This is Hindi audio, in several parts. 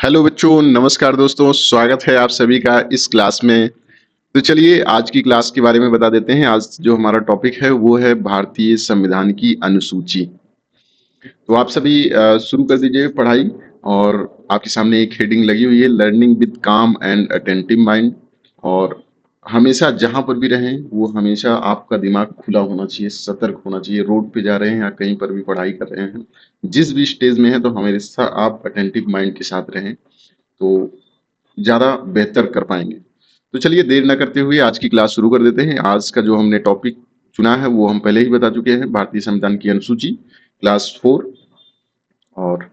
हेलो बच्चों, नमस्कार दोस्तों, स्वागत है आप सभी का इस क्लास में। तो चलिए आज की क्लास के बारे में बता देते हैं। आज जो हमारा टॉपिक है वो है भारतीय संविधान की अनुसूची। तो आप सभी शुरू कर दीजिए पढ़ाई। और आपके सामने एक हेडिंग लगी हुई है, लर्निंग विद काम एंड अटेंटिव माइंड। और हमेशा जहां पर भी रहें वो हमेशा आपका दिमाग खुला होना चाहिए, सतर्क होना चाहिए। रोड पे जा रहे हैं या कहीं पर भी पढ़ाई कर रहे हैं, जिस भी स्टेज में है, तो हमेशा आप अटेंटिव माइंड के साथ रहें, तो ज़्यादा बेहतर कर पाएँगे। तो चलिए देर ना करते हुए आज की क्लास शुरू कर देते हैं। आज का जो हमने टॉपिक चुना है वो हम पहले ही बता चुके हैं, भारतीय संविधान की अनुसूची, क्लास 4। और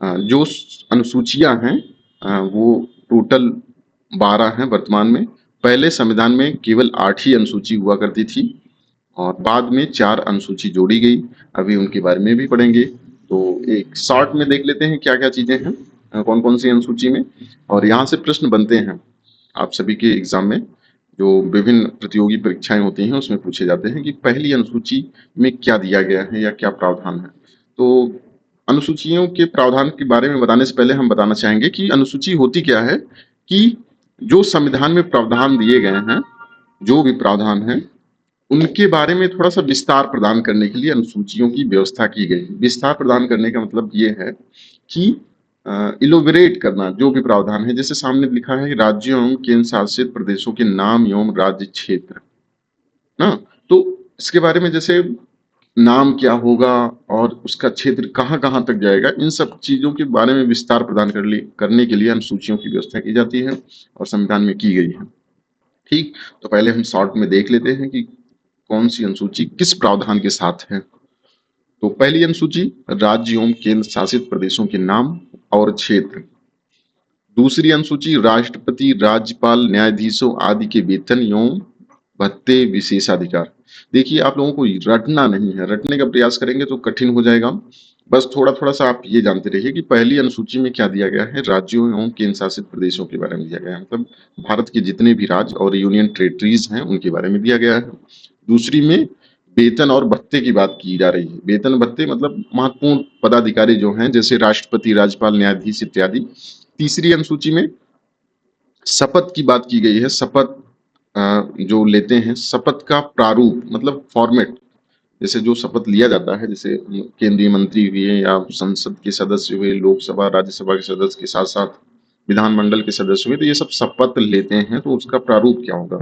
जो अनुसूचियाँ हैं वो टोटल 12 हैं वर्तमान में। पहले संविधान में केवल 8 ही अनुसूची हुआ करती थी और बाद में 4 अनुसूची जोड़ी गई। अभी उनके बारे में भी पढ़ेंगे। तो एक शॉर्ट में देख लेते हैं क्या-क्या चीज़ें हैं, कौन-कौन सी अनुसूची में। और यहाँ से प्रश्न बनते हैं आप सभी के एग्जाम में, जो विभिन्न प्रतियोगी परीक्षाएं होती हैं उसमें पूछे जाते हैं कि पहली अनुसूची में क्या दिया गया है या क्या प्रावधान है। तो अनुसूचियों के प्रावधान के बारे में बताने से पहले हम बताना चाहेंगे कि अनुसूची होती क्या है, कि जो संविधान में प्रावधान दिए गए हैं, जो भी प्रावधान हैं, उनके बारे में थोड़ा सा विस्तार प्रदान करने के लिए अनुसूचियों की व्यवस्था की गई। विस्तार प्रदान करने का मतलब ये है कि इलोबरेट करना जो भी प्रावधान है। जैसे सामने लिखा है राज्यों एवं केंद्र शासित प्रदेशों के नाम एवं राज्य क्षेत्र ना, तो इसके बारे में जैसे नाम क्या होगा और उसका क्षेत्र कहाँ कहाँ तक जाएगा, इन सब चीजों के बारे में विस्तार प्रदान करने के लिए अनुसूचियों की व्यवस्था की जाती है और संविधान में की गई है। ठीक, तो पहले हम शॉर्ट में देख लेते हैं कि कौन सी अनुसूची किस प्रावधान के साथ है। तो पहली अनुसूची राज्य एवं केंद्र शासित प्रदेशों के नाम और क्षेत्र। दूसरी अनुसूची राष्ट्रपति, राज्यपाल, न्यायाधीशों आदि के वेतन एवं भत्ते, विशेषाधिकार। देखिए आप लोगों को रटना नहीं है, रटने का प्रयास करेंगे तो कठिन हो जाएगा। बस थोड़ा थोड़ा सा आप ये जानते रहिए कि पहली अनुसूची में क्या दिया गया है, राज्यों एवं केंद्र शासित प्रदेशों के बारे में दिया गया है, मतलब भारत के जितने भी राज्य और यूनियन टेरिटरीज हैं उनके बारे में दिया गया है। दूसरी में वेतन और भत्ते की बात की जा रही है। वेतन भत्ते मतलब महत्वपूर्ण पदाधिकारी जो हैं, जैसे राष्ट्रपति, राज्यपाल, न्यायाधीश इत्यादि। तीसरी अनुसूची में शपथ की बात की गई है। शपथ जो लेते हैं, शपथ का प्रारूप मतलब फॉर्मेट, जैसे जो शपथ लिया जाता है, जैसे केंद्रीय मंत्री हुए या संसद के सदस्य हुए, लोकसभा राज्यसभा के सदस्य के साथ साथ विधानमंडल के सदस्य हुए, तो ये सब शपथ लेते हैं, तो उसका प्रारूप क्या होगा,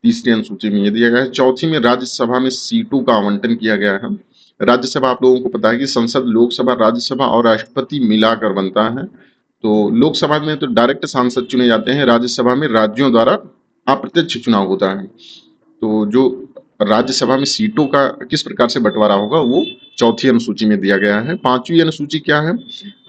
तीसरी अनुसूची में ये दिया गया है। चौथी में राज्यसभा में सीटों का आवंटन किया गया है। राज्यसभा आप लोगों को पता है कि संसद, लोकसभा, राज्यसभा और राष्ट्रपति मिलाकर बनता है। तो लोकसभा में तो डायरेक्ट सांसद चुने जाते हैं, राज्यसभा में राज्यों द्वारा अप्रत्यक्ष चुनाव होता है। तो जो राज्यसभा में सीटों का किस प्रकार से बंटवारा होगा वो चौथी अनुसूची में दिया गया है। पांचवी अनुसूची क्या है,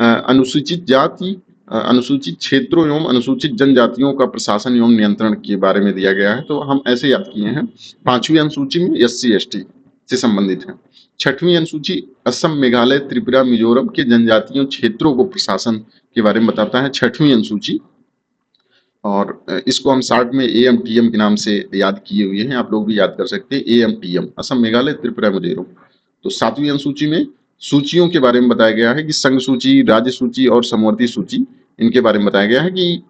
अनुसूचित जाति, अनुसूचित क्षेत्रों एवं अनुसूचित जनजातियों का प्रशासन एवं नियंत्रण के बारे में दिया गया है। तो हम ऐसे याद किए हैं, पांचवी अनुसूची में SC ST से संबंधित है। छठवीं अनुसूची असम, मेघालय, त्रिपुरा, मिजोरम के जनजातीय क्षेत्रों को प्रशासन के बारे में बताता है, छठवीं अनुसूची। और इसको हम शॉर्ट में AMTM के नाम से याद किए हुए हैं, आप लोग भी याद कर सकते हैं, AMTM, असम, मेघालय, त्रिपुरा, मिजोरम। तो सातवीं अनुसूची में सूचियों के बारे में बताया गया है कि संघ सूची, राज्य सूची और समवर्ती सूची, इनके बारे में बताया गया है कि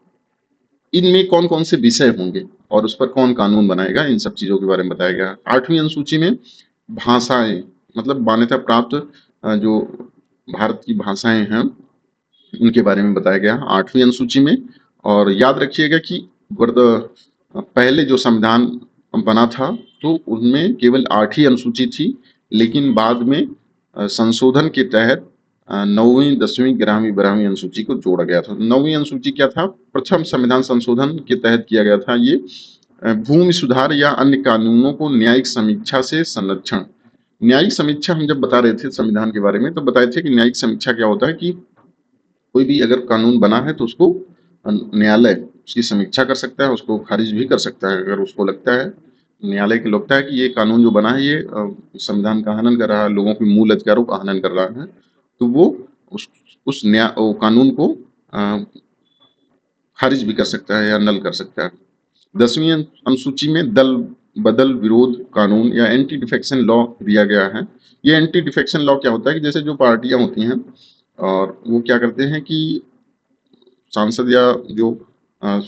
इनमें कौन कौन से विषय होंगे और उस पर कौन कानून बनाएगा, इन सब चीजों के बारे में बताया गया है। आठवीं अनुसूची में भाषाएं मतलब मान्यता प्राप्त जो भारत की भाषाएं हैं उनके बारे में बताया गया आठवीं अनुसूची में। और याद रखिएगा कि पहले जो संविधान बना था तो उनमें केवल 8 ही अनुसूची थी, लेकिन बाद में संशोधन के तहत 9वीं, 10वीं, 11वीं, 12वीं अनुसूची को जोड़ा गया था। 9वीं अनुसूची क्या था, प्रथम संविधान संशोधन के तहत किया गया था ये, भूमि सुधार या अन्य कानूनों को न्यायिक समीक्षा से संरक्षण। न्यायिक समीक्षा हम जब बता रहे थे संविधान के बारे में तो बताए थे कि न्यायिक समीक्षा क्या होता है, कि कोई भी अगर कानून बना है तो उसको न्यायालय उसकी समीक्षा कर सकता है, उसको खारिज भी कर सकता है। अगर उसको लगता है, न्यायालय को लगता है कि ये कानून जो बना है ये संविधान का हनन कर रहा है, लोगों के मूल अधिकारों का हनन कर रहा है, तो वो उस कानून को खारिज भी कर सकता है या नल कर सकता है। 10वीं अनुसूची में दल बदल विरोध कानून या एंटी डिफेक्शन लॉ दिया गया है। ये एंटी डिफेक्शन लॉ क्या होता है कि जैसे जो पार्टियां होती हैं और वो क्या करते हैं कि सांसद या जो अ,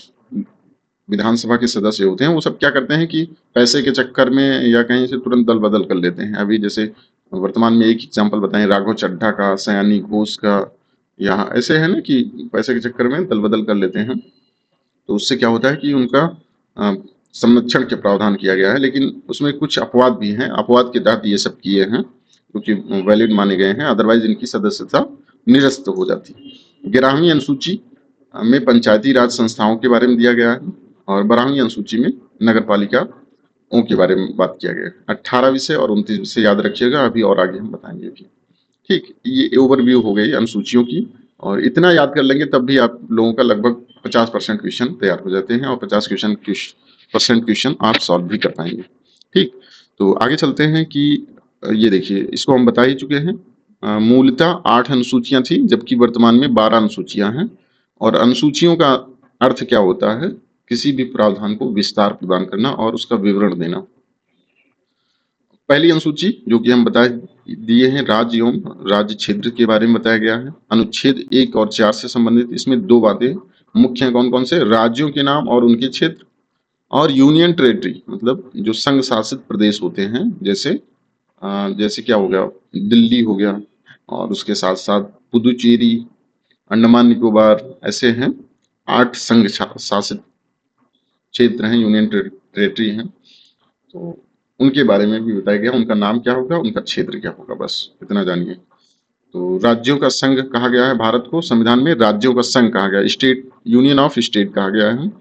विधानसभा के सदस्य होते हैं वो सब क्या करते हैं कि पैसे के चक्कर में या कहीं से तुरंत दल बदल कर लेते हैं। अभी जैसे वर्तमान में एक एग्जाम्पल बताएं, राघव चड्ढा का, सयानी घोष का, यहाँ ऐसे है ना कि पैसे के चक्कर में दल बदल कर लेते हैं। तो उससे क्या होता है कि उनका अ, संरक्षण के प्रावधान किया गया है, लेकिन उसमें कुछ अपवाद भी हैं। अपवाद के तहत ये सब किए हैं क्योंकि वैलिड माने गए हैं, अदरवाइज इनकी सदस्यता निरस्त हो जाती। 11वीं अनुसूची में पंचायती राज संस्थाओं के बारे में दिया गया है और 12वीं अनुसूची में नगर पालिकाओं के बारे में बात किया गया है। 18 विषय और 29 विषय याद रखिएगा, अभी और आगे हम बताएंगे भी। ठीक, ये ओवरव्यू हो गई अनुसूचियों की, और इतना याद कर लेंगे तब भी आप लोगों का लगभग 50% क्वेश्चन तैयार हो जाते हैं और 50% क्वेश्चन आप सॉल्व भी कर पाएंगे। ठीक, तो आगे चलते हैं कि ये देखिए, इसको हम बता ही चुके हैं। मूलतः 8 अनुसूचियां थी, जबकि वर्तमान में 12 अनुसूचियां हैं। और अनुसूचियों का अर्थ क्या होता है? किसी भी प्रावधान को विस्तार प्रदान करना और उसका विवरण देना। पहली अनुसूची जो कि हम बता दिए हैं, राज्य एवं राज्य क्षेत्र के बारे में बताया गया है। अनुच्छेद 1 और 4 से संबंधित इसमें दो बातें मुख्य हैं। कौन कौन से? राज्यों के नाम और उनके क्षेत्र, और यूनियन टेरिटरी मतलब जो संघ शासित प्रदेश होते हैं, जैसे क्या हो गया, दिल्ली हो गया, और उसके साथ साथ पुदुचेरी, अंडमान निकोबार, ऐसे हैं 8 संघ शासित क्षेत्र हैं, यूनियन टेरिटरी हैं। तो उनके बारे में भी बताया गया, उनका नाम क्या होगा, उनका क्षेत्र क्या होगा, बस इतना जानिए। तो राज्यों का संघ कहा गया है भारत को, संविधान में राज्यों का संघ कहा गया, स्टेट, यूनियन ऑफ स्टेट कहा गया है।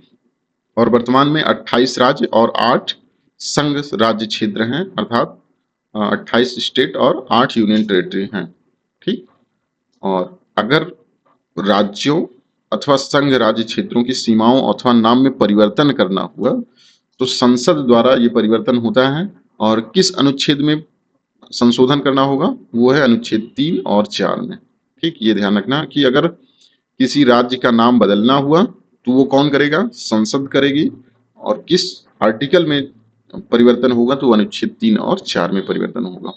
और वर्तमान में 28 राज्य और 8 संघ राज्य क्षेत्र हैं, अर्थात 28 स्टेट और 8 यूनियन टेरिटरी हैं। ठीक, और अगर राज्यों अथवा संघ राज्य क्षेत्रों की सीमाओं अथवा नाम में परिवर्तन करना हुआ तो संसद द्वारा ये परिवर्तन होता है। और किस अनुच्छेद में संशोधन करना होगा? वो है अनुच्छेद 3 और 4 में। ठीक, ये ध्यान रखना कि अगर किसी राज्य का नाम बदलना हुआ तो वो कौन करेगा? संसद करेगी। और किस आर्टिकल में परिवर्तन होगा? तो अनुच्छेद 3 और 4 में परिवर्तन होगा।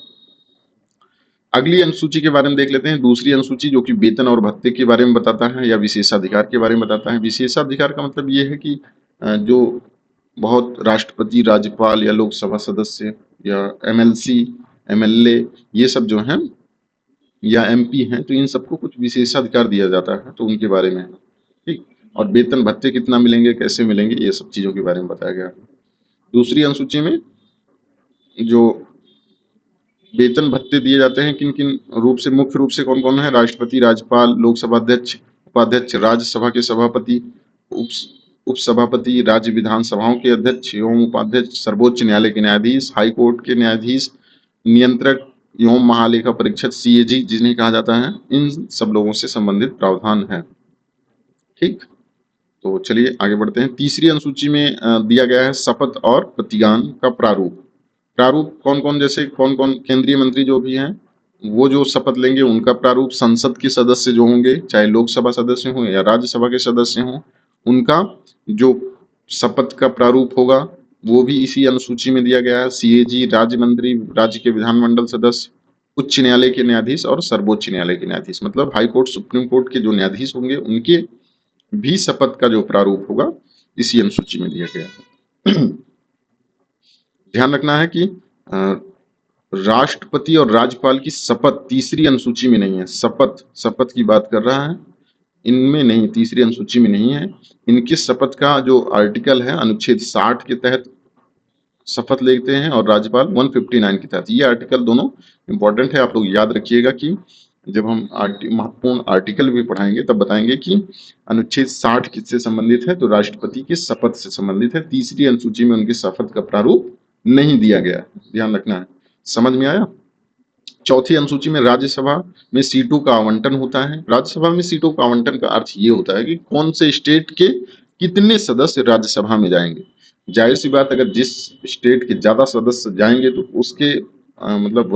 अगली अनुसूची के बारे में देख लेते हैं, दूसरी अनुसूची, जो कि वेतन और भत्ते के बारे में बताता है या विशेषाधिकार के बारे में बताता है। विशेषाधिकार का मतलब ये है कि जो बहुत राष्ट्रपति, राज्यपाल या लोकसभा सदस्य या एमएलसी, एमएलए, ये सब जो हैं या एमपी हैं, तो इन सबको कुछ विशेषाधिकार दिया जाता है, तो उनके बारे में है। ठीक, और वेतन भत्ते कितना मिलेंगे, कैसे मिलेंगे, ये सब चीजों के बारे में बताया गया। दूसरी अनुसूची में जो वेतन भत्ते दिए जाते हैं, किन किन रूप से, मुख्य रूप से कौन कौन है? राष्ट्रपति, राज्यपाल, लोकसभा अध्यक्ष, उपाध्यक्ष, राज्यसभा के सभापति, उप उपसभापति, राज्य विधानसभाओं के अध्यक्ष एवं उपाध्यक्ष, सर्वोच्च न्यायालय के न्यायाधीश, हाई कोर्ट के न्यायाधीश, नियंत्रक एवं महालेखा परीक्षक, सीएजी जिन्हें कहा जाता है, इन सब लोगों से संबंधित प्रावधान है। ठीक, तो चलिए आगे बढ़ते हैं। तीसरी अनुसूची में दिया गया है शपथ और प्रतिज्ञान का प्रारूप। प्रारूप कौन कौन, जैसे कौन कौन केंद्रीय मंत्री जो भी हैं वो जो शपथ लेंगे उनका प्रारूप, संसद के सदस्य जो होंगे, चाहे लोकसभा सदस्य हों या राज्यसभा के सदस्य हों, उनका जो शपथ का प्रारूप होगा वो भी इसी अनुसूची में दिया गया है। सीएजी, राज्य मंत्री, राज्य के विधानमंडल सदस्य, उच्च न्यायालय के न्यायाधीश और सर्वोच्च न्यायालय के न्यायाधीश, मतलब हाई कोर्ट, सुप्रीम कोर्ट के जो न्यायाधीश होंगे उनके भी शपथ का जो प्रारूप होगा इसी अनुसूची में दिया गया है। ध्यान रखना है कि राष्ट्रपति और राज्यपाल की शपथ तीसरी अनुसूची में नहीं है। शपथ की बात कर रहा है, इनमें नहीं, तीसरी अनुसूची में नहीं है। इनकी शपथ का जो आर्टिकल है अनुच्छेद 60 के तहत शपथ लेते हैं और राज्यपाल 159 के तहत। ये आर्टिकल दोनों इंपॉर्टेंट है, आप लोग याद रखिएगा कि जब हम महत्वपूर्ण आर्टिकल भी पढ़ाएंगे तब बताएंगे कि अनुच्छेद 60 किससे संबंधित है, तो राष्ट्रपति की शपथ से संबंधित है। तीसरी अनुसूची में उनकी शपथ का प्रारूप नहीं दिया गया, ध्यान रखना है। समझ में आया? चौथी अनुसूची में राज्यसभा में सीटों का आवंटन होता है। राज्यसभा में सीटों का आवंटन का अर्थ ये होता है कि कौन से स्टेट के कितने सदस्य राज्यसभा में जाएंगे। जाहिर सी बात, अगर जिस स्टेट के ज्यादा सदस्य जाएंगे तो उसके मतलब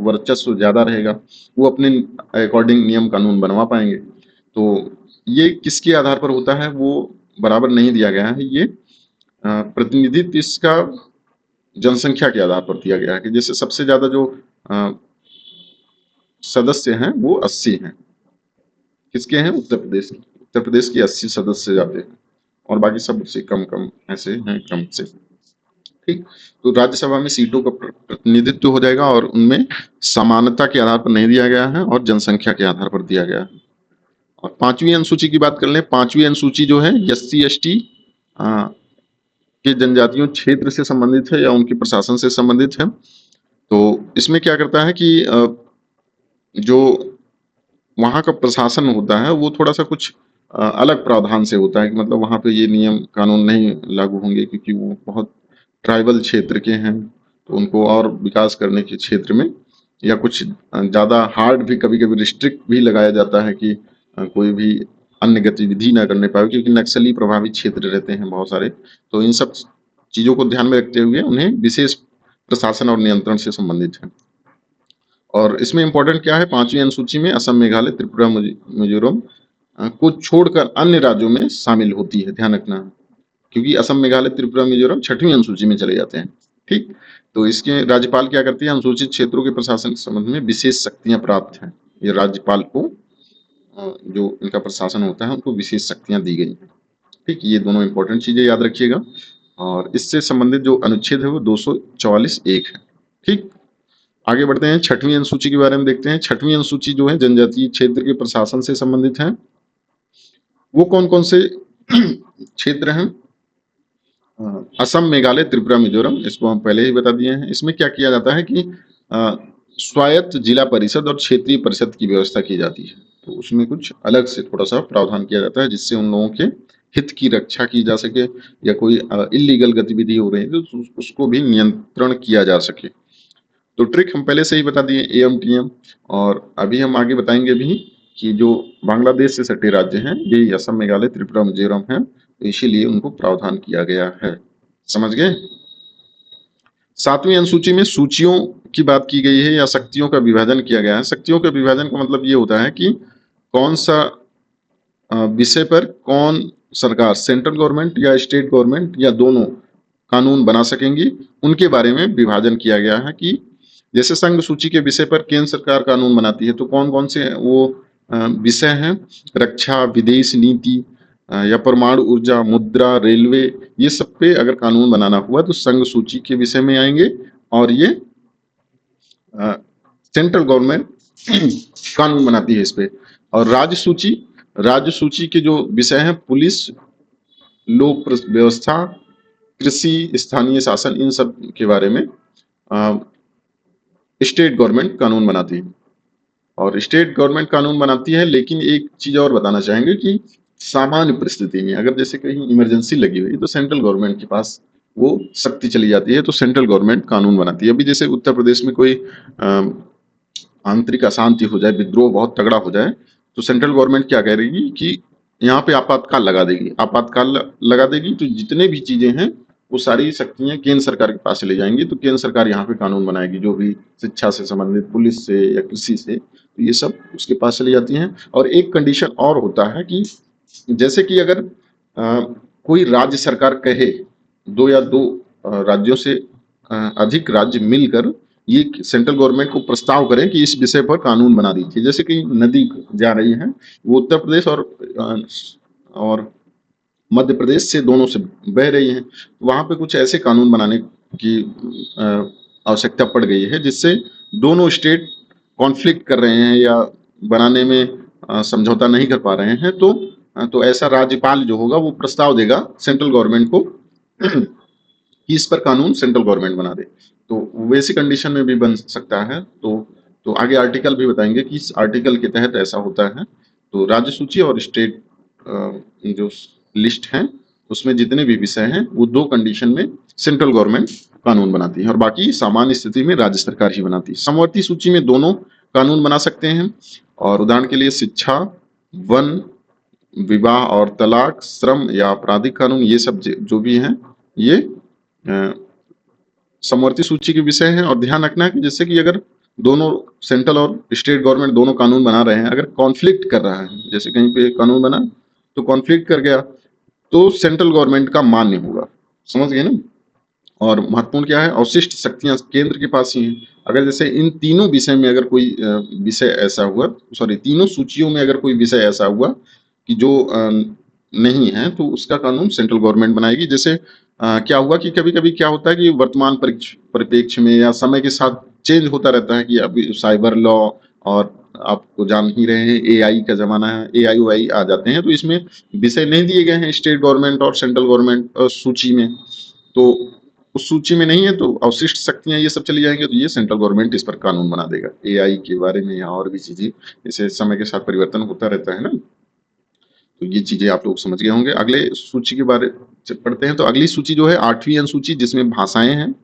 वर्चस्व ज्यादा रहेगा, वो अपने अकॉर्डिंग नियम कानून बनवा पाएंगे। तो ये किसके आधार पर होता है वो बराबर नहीं दिया गया है। ये प्रतिनिधित्व इसका जनसंख्या के आधार पर दिया गया है कि जैसे सबसे ज्यादा जो सदस्य हैं वो 80 हैं। किसके हैं? उत्तर प्रदेश के। उत्तर प्रदेश के 80 सदस्य जाते हैं और बाकी सब से कम कम ऐसे हैं क्रम से। ठीक, तो राज्यसभा में सीटों का प्रतिनिधित्व हो जाएगा और उनमें समानता के आधार पर नहीं दिया गया है और जनसंख्या के आधार पर दिया गया है। और 5वीं अनुसूची की बात कर लें, 5वीं अनुसूची जो है एससी एसटी के जनजातियों क्षेत्र से संबंधित है या उनके प्रशासन से संबंधित है। तो इसमें क्या करता है कि जो वहाँ का प्रशासन होता है वो थोड़ा सा कुछ अलग प्रावधान से होता है कि मतलब वहाँ पे ये नियम कानून नहीं लागू होंगे क्योंकि वो बहुत ट्राइबल क्षेत्र के हैं, तो उनको और विकास करने के क्षेत्र में या कुछ ज़्यादा हार्ड भी कभी-कभी रिस्ट्रिक्ट भी लगाया जाता है कि कोई भी अन्य गतिविधि ना करने पाए क्योंकि नक्सली प्रभावित क्षेत्र रहते हैं बहुत सारे। तो इन सब चीज़ों को ध्यान में रखते हुए उन्हें विशेष प्रशासन और नियंत्रण से संबंधित है। और इसमें इम्पोर्टेंट क्या है, 5वीं अनुसूची में असम, मेघालय, त्रिपुरा, मिजोरम को छोड़कर अन्य राज्यों में शामिल होती है, ध्यान रखना है। क्योंकि असम, मेघालय, त्रिपुरा, मिजोरम 6वीं अनुसूची में चले जाते हैं। ठीक, तो इसके राज्यपाल क्या करती है, अनुसूचित क्षेत्रों के प्रशासन के संबंध में विशेष शक्तियां प्राप्त हैं। ये राज्यपाल को जो इनका प्रशासन होता है उनको विशेष शक्तियां दी गई हैं। ठीक, ये दोनों इंपॉर्टेंट चीजें याद रखिएगा। और इससे संबंधित जो अनुच्छेद है वो 244(1) है। ठीक, आगे बढ़ते हैं, 6वीं अनुसूची के बारे में देखते हैं। 6वीं अनुसूची जो है जनजातीय क्षेत्र के प्रशासन से संबंधित है। वो कौन कौन से क्षेत्र हैं? असम, मेघालय, त्रिपुरा, मिजोरम, इसको हम पहले ही बता दिए हैं। इसमें क्या किया जाता है कि स्वायत्त जिला परिषद और क्षेत्रीय परिषद की व्यवस्था की जाती है। तो उसमें कुछ अलग से थोड़ा सा प्रावधान किया जाता है जिससे उन लोगों के हित की रक्षा की जा सके या कोई इलीगल गतिविधि हो रही है तो उसको भी नियंत्रण किया जा सके। तो ट्रिक हम पहले से ही बता दिए, एएमटीएम। और अभी हम आगे बताएंगे भी कि जो बांग्लादेश से सटे राज्य हैं ये असम, मेघालय, त्रिपुरा, मिजोरम हैं, तो इसीलिए उनको प्रावधान किया गया है। समझ गए? 7वीं अनुसूची में सूचियों की बात की गई है या शक्तियों का विभाजन किया गया है। शक्तियों का विभाजन का मतलब ये होता है कि कौन सा विषय पर कौन सरकार, सेंट्रल गवर्नमेंट या स्टेट गवर्नमेंट या दोनों कानून बना सकेंगी, उनके बारे में विभाजन किया गया है। कि जैसे संघ सूची के विषय पर केंद्र सरकार कानून बनाती है तो कौन कौन से वो विषय हैं, रक्षा, विदेश नीति या परमाणु ऊर्जा, मुद्रा, रेलवे, ये सब पे अगर कानून बनाना हुआ तो संघ सूची के विषय में आएंगे और ये सेंट्रल गवर्नमेंट कानून बनाती है इस पे। और राज्य सूची के जो विषय हैं पुलिस, लोक व्यवस्था, कृषि, स्थानीय शासन, इन सब के बारे में स्टेट गवर्नमेंट कानून बनाती है। और स्टेट गवर्नमेंट कानून बनाती है, लेकिन एक चीज और बताना चाहेंगे कि सामान्य परिस्थिति में अगर जैसे कहीं इमरजेंसी लगी हुई तो सेंट्रल गवर्नमेंट के पास वो शक्ति चली जाती है, तो सेंट्रल गवर्नमेंट कानून बनाती है। अभी जैसे उत्तर प्रदेश में कोई आंतरिक अशांति हो जाए, विद्रोह बहुत तगड़ा हो जाए, तो सेंट्रल गवर्नमेंट क्या करेगी कि यहाँ पे आपातकाल लगा देगी। आपातकाल लगा देगी तो जितने भी चीजें हैं वो सारी शक्तियां केंद्र सरकार के पास चली जाएंगी, तो केंद्र सरकार यहाँ पे कानून बनाएगी, जो भी शिक्षा से संबंधित, पुलिस से या कृषि से, तो ये सब उसके पास चली जाती हैं। और एक कंडीशन और होता है कि जैसे कि अगर कोई राज्य सरकार कहे, दो या दो राज्यों से अधिक राज्य मिलकर ये सेंट्रल गवर्नमेंट को प्रस्ताव करें कि इस विषय पर कानून बना दीजिए। जैसे कि नदी जा रही है, वो उत्तर प्रदेश और मध्य प्रदेश से दोनों से बह रही है, वहां पे कुछ ऐसे कानून बनाने की आवश्यकता पड़ गई है जिससे दोनों स्टेट कॉन्फ्लिक्ट कर रहे हैं या बनाने में समझौता नहीं कर पा रहे हैं, तो ऐसा राज्यपाल जो होगा वो प्रस्ताव देगा सेंट्रल गवर्नमेंट को कि इस पर कानून सेंट्रल गवर्नमेंट बना दे। तो वैसी कंडीशन में भी बन सकता है। तो आगे आर्टिकल भी बताएंगे कि इस आर्टिकल के तहत ऐसा होता है। तो राज्य सूची और स्टेट जो लिस्ट है उसमें जितने भी विषय हैं वो दो कंडीशन में सेंट्रल गवर्नमेंट कानून बनाती है और बाकी सामान्य स्थिति में राज्य सरकार ही बनाती है। समवर्ती सूची में दोनों कानून बना सकते हैं। और उदाहरण के लिए शिक्षा, वन, विवाह और तलाक, श्रम या आपराधिक कानून, ये सब जो भी हैं ये समवर्ती सूची के विषय हैं। और ध्यान रखना है कि जैसे कि अगर दोनों सेंट्रल और स्टेट गवर्नमेंट दोनों कानून बना रहे हैं, अगर कॉन्फ्लिक्ट कर रहा है, जैसे कहीं पे कानून बना तो कॉन्फ्लिक्ट कर गया तो सेंट्रल गवर्नमेंट का मान्य होगा। समझ गए ना? और महत्वपूर्ण क्या है, अवशिष्ट शक्तियां केंद्र के पास ही हैं। अगर जैसे इन तीनों विषय में अगर कोई विषय ऐसा हुआ, सॉरी तीनों सूचियों में अगर कोई विषय ऐसा हुआ कि जो नहीं है तो उसका कानून सेंट्रल गवर्नमेंट बनाएगी। जैसे क्या हुआ कि कभी-कभी क्या होता है कि वर्तमान परिप्रेक्ष्य में या समय के साथ चेंज होता रहता है कि अभी साइबर लॉ और आपको जान ही रहे हैं एआई का ज़माना है, एआई वाई आ जाते हैं, तो इसमें विषय नहीं दिए गए हैं स्टेट गवर्नमेंट और सेंट्रल गवर्नमेंट सूची में। तो उस सूची में नहीं है तो अवशिष्ट शक्तियाँ ये सब चली जाएँगी, तो ये सेंट्रल गवर्नमेंट इस पर कानून बना देगा। एआई के बारे में या और भी चीज़ें, जैसे समय के साथ परिवर्तन होता रहता है ना, तो ये चीज़ें आप लोग समझ गए होंगे। अगले सूची के बारे से पढ़ते हैं, तो अगली सूची जो है 8वीं अनुसूची, जिसमें भाषाएँ हैं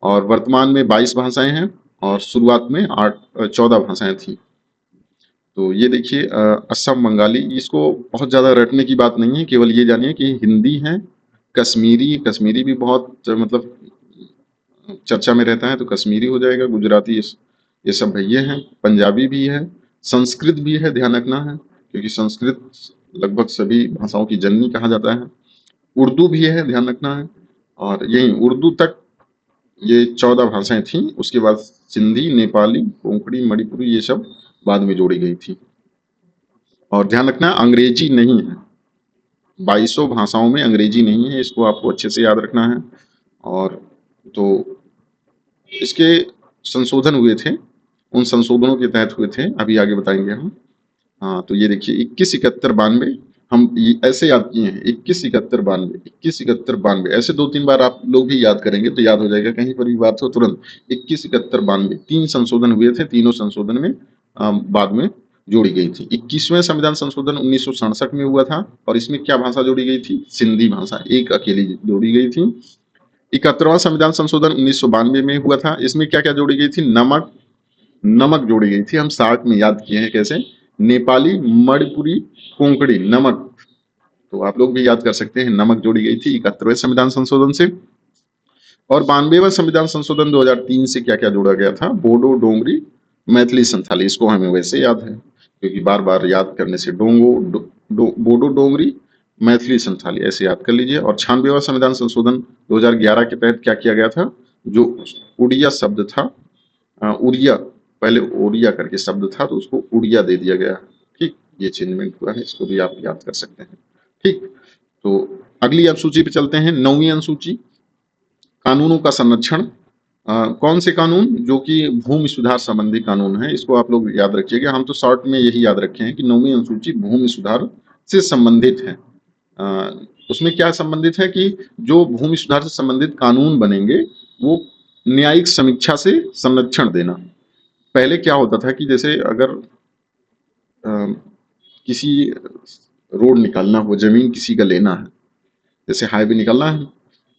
और वर्तमान में 22 भाषाएँ हैं और शुरुआत में 14 भाषाएँ थीं। तो ये देखिए असम बंगाली, इसको बहुत ज़्यादा रटने की बात नहीं है, केवल ये जानिए कि हिंदी है, कश्मीरी, कश्मीरी भी बहुत मतलब चर्चा में रहता है तो कश्मीरी हो जाएगा, गुजराती ये सब भैये हैं, पंजाबी भी है, संस्कृत भी है, ध्यान रखना है क्योंकि संस्कृत लगभग सभी भाषाओं की जननी कहा जाता है। उर्दू भी है, ध्यान रखना है। और यही उर्दू तक ये 14 भाषाएं थीं, उसके बाद सिंधी, नेपाली, कोंकणी, मणिपुरी ये सब बाद में जोड़ी गई थी। और ध्यान रखना अंग्रेजी नहीं है, 2200 भाषाओं में अंग्रेजी नहीं है, इसको आपको अच्छे से याद रखना है। और तो इसके संशोधन हुए थे, उन संशोधनों के तहत हुए थे, अभी आगे बताएंगे हम। हाँ, तो ये देखिए 21 71 92 हम ऐसे याद किए हैं, 21 71 92 21 71 92 ऐसे 2-3 बार आप लोग भी याद करेंगे तो याद हो जाएगा, कहीं पर भी बात हो तुरंत 21 71 92 3 संशोधन हुए थे, तीनों संशोधन में बाद में जोड़ी गई थी। 21वें संविधान संशोधन 1967 में हुआ था और इसमें क्या भाषा जोड़ी गई थी? सिंधी भाषा एक अकेली जोड़ी गई थी। 71वां संविधान संशोधन 1992 में हुआ था, इसमें क्या क्या जोड़ी गई थी? नमक, नमक जोड़ी गई थी, हम साथ में याद किए हैं कैसे, नेपाली, मणिपुरी, कोंकणी, नमक। तो आप लोग भी याद कर सकते हैं, नमक जोड़ी गई थी 71वें संविधान संशोधन से। और 92वां संविधान संशोधन 2003 से क्या क्या जोड़ा गया था? बोडो, डोंगरी, मैथिली, संथाली। इसको हमें वैसे याद है क्योंकि बार बार याद करने से बोडो, डोंगरी, मैथिली, संथाली ऐसे याद कर लीजिए। और 96वां संविधान संशोधन 2011 के तहत क्या किया गया था? जो उड़िया शब्द था, उड़िया, पहले ओडिया करके शब्द था तो उसको उड़िया दे दिया गया। ठीक, ये चेंजमेंट हुआ है, इसको भी आप याद कर सकते हैं। ठीक, तो अगली अनुसूची पे चलते हैं, 9वीं अनुसूची, कानूनों का संरक्षण। कौन से कानून? जो कि भूमि सुधार संबंधी कानून है, इसको आप लोग याद रखिएगा। हम तो शॉर्ट में यही याद रखे हैं कि 9वीं अनुसूची भूमि सुधार से संबंधित है। उसमें क्या संबंधित है कि जो भूमि सुधार से संबंधित कानून बनेंगे वो न्यायिक समीक्षा से संरक्षण देना। पहले क्या होता था कि जैसे अगर किसी रोड निकालना हो, जमीन किसी का लेना है, जैसे हाईवे निकालना है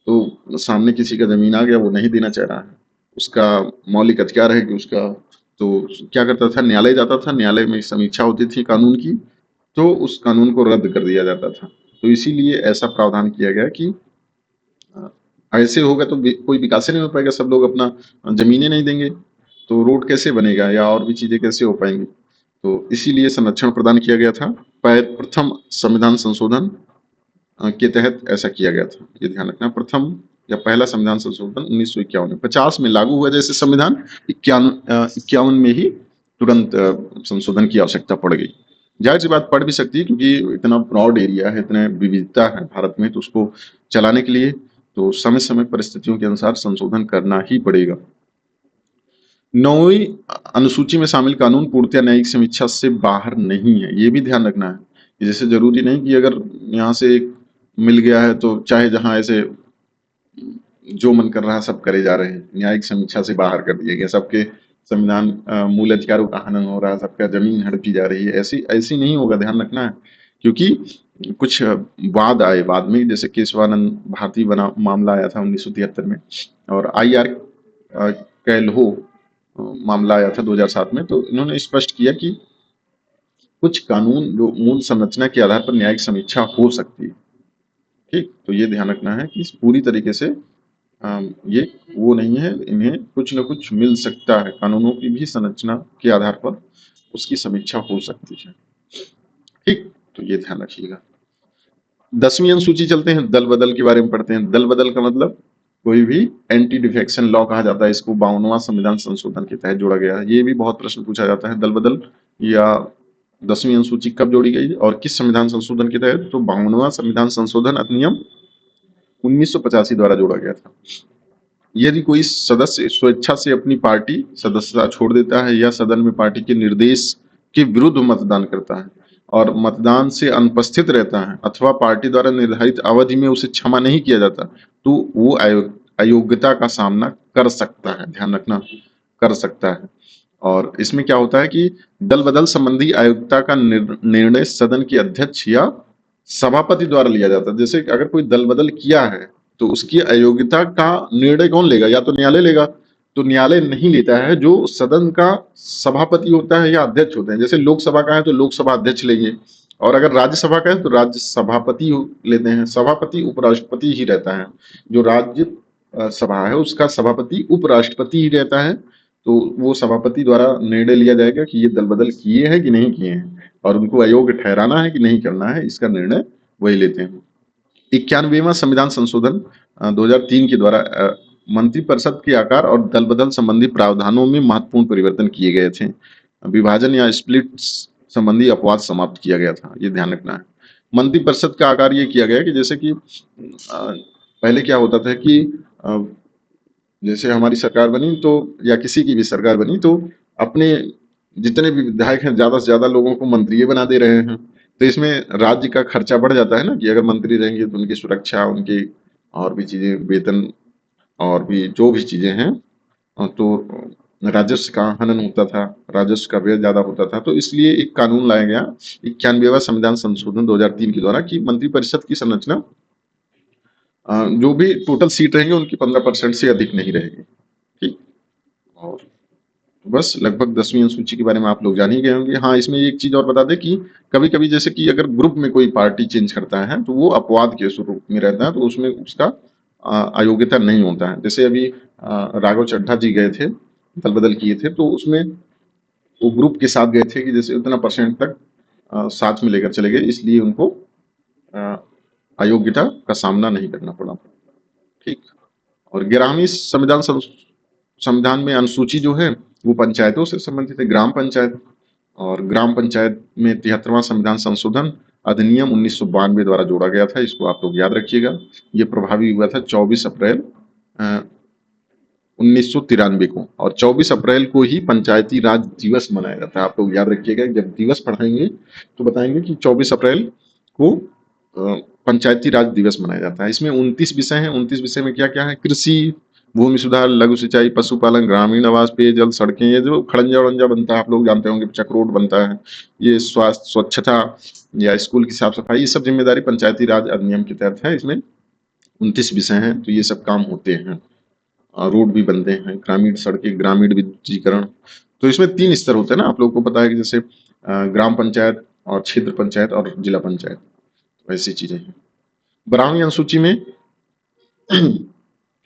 तो सामने किसी का जमीन आ गया, वो नहीं देना चाह रहा है, उसका मौलिक अधिकार है कि उसका, तो क्या करता था, न्यायालय जाता था, न्यायालय में समीक्षा होती थी कानून की, तो उस कानून को रद्द कर दिया जाता था। तो इसीलिए ऐसा प्रावधान किया गया कि ऐसे होगा तो कोई विकास ही नहीं हो पाएगा, सब लोग अपना जमीनें नहीं देंगे तो रोड कैसे बनेगा या और भी चीजें कैसे हो पाएंगी। तो इसीलिए संरक्षण प्रदान किया गया था। प्रथम संविधान संशोधन के तहत ऐसा किया गया था, ये ध्यान रखना। प्रथम या पहला संविधान संशोधन 1951 में, 50 में लागू हुआ जैसे संविधान, 51 में ही तुरंत संशोधन की आवश्यकता पड़ गई। जाहिर सी बात पड़ भी सकती है क्योंकि इतना ब्रॉड एरिया है, इतने विविधता है भारत में, तो उसको चलाने के लिए तो समय समय परिस्थितियों के अनुसार संशोधन करना ही पड़ेगा। 9वीं अनुसूची में शामिल कानून पूर्णतः न्यायिक समीक्षा से बाहर नहीं है, ये भी ध्यान रखना है कि जैसे जरूरी नहीं कि अगर यहाँ से एक मिल गया है तो चाहे जहां ऐसे जो मन कर रहा है सब करे जा रहे हैं, न्यायिक समीक्षा से बाहर कर दिया गया, सबके संविधान मूल अधिकारों का हनन हो रहा है, सबका जमीन हड़पी जा रही है, ऐसी ऐसी नहीं होगा, ध्यान रखना है। क्योंकि कुछ वाद आए बाद में, जैसे केशवानंद भारती बना मामला आया था 1973 में, और IR कैलहो मामला आया था 2007 में, तो इन्होंने स्पष्ट किया कि कुछ कानून जो मूल संरचना के आधार पर न्यायिक समीक्षा हो सकती है। ठीक, तो ये ध्यान रखना है कि पूरी तरीके से ये वो नहीं है, इन्हें कुछ न कुछ मिल सकता है, कानूनों की भी संरचना के आधार पर उसकी समीक्षा हो सकती है। ठीक, तो ये ध्यान रखिएगा। 10वीं अनुसूची चलते हैं, दल बदल के बारे में पढ़ते हैं। दल बदल का मतलब कोई भी एंटी डिफेक्शन लॉ कहा जाता है, इसको 52वां संविधान संशोधन के तहत जोड़ा गया है। ये भी बहुत प्रश्न पूछा जाता है, दल बदल या 10वीं अनुसूची कब जोड़ी गई और किस संविधान संशोधन के तहत? तो 52वां संविधान संशोधन अधिनियम 1985 द्वारा जोड़ा गया था। यदि कोई सदस्य स्वेच्छा से अपनी पार्टी सदस्यता छोड़ देता है या सदन में पार्टी के निर्देश के विरुद्ध मतदान करता है और मतदान से अनुपस्थित रहता है अथवा पार्टी द्वारा निर्धारित अवधि में उसे क्षमा नहीं किया जाता, तो वो अयोग्यता का सामना कर सकता है। ध्यान रखना, कर सकता है। और इसमें क्या होता है कि दल बदल संबंधी अयोग्यता का निर्णय सदन के अध्यक्ष या सभापति द्वारा लिया जाता है। जैसे अगर कोई दल बदल किया है तो उसकी अयोग्यता का निर्णय कौन लेगा? या तो न्यायालय लेगा। तो न्यायालय नहीं लेता है, जो सदन का सभापति होता है या अध्यक्ष होते हैं। जैसे लोकसभा का है तो लोकसभा अध्यक्ष लेंगे, और अगर राज्यसभा का है तो राज्य सभापति लेते हैं। सभापति उपराष्ट्रपति ही रहता है। जो राज्य सभा है उसका सभापति उपराष्ट्रपति ही रहता है। तो वो सभापति द्वारा निर्णय लिया जाएगा कि ये दल बदल किए हैं कि नहीं किए हैं, और उनको अयोग्य ठहराना है कि नहीं करना है, इसका निर्णय वही लेते हैं। 91वां संविधान संशोधन 2003 के द्वारा मंत्रिपरिषद के आकार और दल बदल संबंधी प्रावधानों में महत्वपूर्ण परिवर्तन किए गए थे। विभाजन या स्प्लिट संबंधी अपवाद समाप्त किया गया था, ये ध्यान रखना है। मंत्रिपरिषद का आकार ये किया गया कि जैसे कि पहले क्या होता था कि जैसे हमारी सरकार बनी तो, या किसी की भी सरकार बनी तो अपने जितने भी विधायक हैं ज्यादा से ज्यादा लोगों को मंत्री बना दे रहे हैं। तो इसमें राज्य का खर्चा बढ़ जाता है ना, कि अगर मंत्री रहेंगे तो उनकी सुरक्षा, उनकी और भी चीजें, वेतन और भी जो भी चीजें हैं, तो राजस्व का हनन होता था, राजस्व का व्यय ज्यादा होता था। तो इसलिए एक कानून लाया गया 91वां संविधान संशोधन 2003 के द्वारा कि मंत्रिपरिषद की संरचना जो भी टोटल सीट रहेंगे उनकी 15% से अधिक नहीं रहेगी। ठीक। और बस लगभग 10वीं अनुसूची के बारे में आप लोग जान ही गए होंगे। हाँ, इसमें एक चीज और बता दें कि कभी कभी जैसे कि अगर ग्रुप में कोई पार्टी चेंज करता है तो वो अपवाद के स्वरूप में रहता है, तो उसमें उसका अयोग्यता नहीं होता है। जैसे अभी राघव चड्ढा जी गए थे, दल बदल किए थे, तो उसमें वो ग्रुप के साथ गए थे कि जैसे उतना परसेंट तक साथ में लेकर चले गए, इसलिए उनको अयोग्यता का सामना नहीं करना पड़ा। ठीक। और 11वीं संविधान में अनुसूची जो है वो पंचायतों से संबंधित है, ग्राम पंचायत। और ग्राम पंचायत में 73वां संविधान संशोधन अधिनियम 1992 द्वारा जोड़ा गया था। इसको आप लोग याद रखिएगा। ये प्रभावी हुआ था 24 अप्रैल 1993 को, और 24 अप्रैल को ही पंचायती राज दिवस मनाया जाता है। आप लोग याद रखिएगा, जब दिवस पढ़ाएंगे तो बताएंगे कि 24 अप्रैल को पंचायती राज दिवस मनाया जाता है। इसमें 29 विषय हैं। 29 विषय में क्या क्या है? कृषि, भूमि सुधार, लघु सिंचाई, पशुपालन, ग्रामीण आवास, पेयजल, सड़कें, ये जो खड़ंजा वड़ंजा बनता है आप लोग जानते होंगे, चक्रोड बनता है, ये स्वास्थ्य, स्वच्छता या स्कूल की साफ सफाई, ये सब जिम्मेदारी पंचायती राज अधिनियम के तहत है। इसमें 29 विषय हैं, तो ये सब काम होते हैं। रोड भी बनते हैं, ग्रामीण सड़कें, ग्रामीण विद्युतीकरण। तो इसमें 3 स्तर होते हैं ना, आप लोगों को पता है कि जैसे ग्राम पंचायत और क्षेत्र पंचायत और जिला पंचायत, ऐसी चीजें हैं। 12वीं अनुसूची में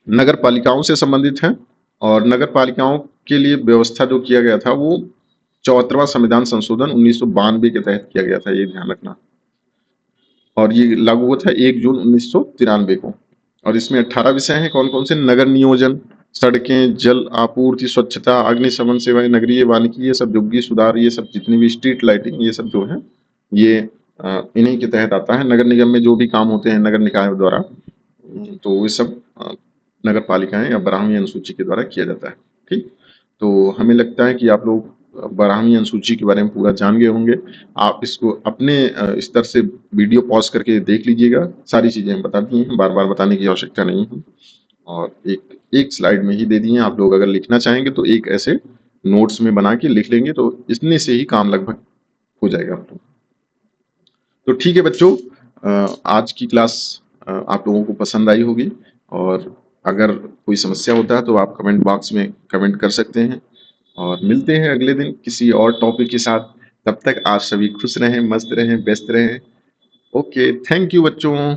नगर पालिकाओं से संबंधित है, और नगर पालिकाओं के लिए व्यवस्था जो किया गया था वो 74वां संविधान संशोधन 1992 के तहत किया गया था, ये ध्यान रखना। और ये लागू हुआ था 1 जून 1993 को। और इसमें 18 विषय हैं। कौन कौन से? नगर नियोजन, सड़कें, जल आपूर्ति, स्वच्छता, अग्निशमन सेवाएं, नगरीय वानिकी, ये सब, झुग्गी सुधार, ये सब जितनी भी स्ट्रीट लाइटिंग, ये सब जो है ये इन्हीं के तहत आता है। नगर निगम में जो भी काम होते हैं नगर निकाय द्वारा, तो ये सब नगर पालिकाएं या 12वीं अनुसूची के द्वारा किया जाता है। ठीक। तो हमें लगता है कि आप लोग 12वीं अनुसूची के बारे में पूरा जान गए होंगे। आप इसको अपने स्तर से वीडियो पॉज करके देख लीजिएगा। सारी चीजें हम बता दी हैं, बार बार बताने की आवश्यकता नहीं है, और एक स्लाइड में ही दे दी है। आप लोग अगर लिखना चाहेंगे तो एक ऐसे नोट्स में बना के लिख लेंगे, तो इसने से ही काम लगभग हो जाएगा आप लोग। तो ठीक है बच्चों, आज की क्लास आप लोगों को पसंद आई होगी, और अगर कोई समस्या होता है तो आप कमेंट बॉक्स में कमेंट कर सकते हैं, और मिलते हैं अगले दिन किसी और टॉपिक के साथ। तब तक आप सभी खुश रहें, मस्त रहें, व्यस्त रहें। ओके, थैंक यू बच्चों।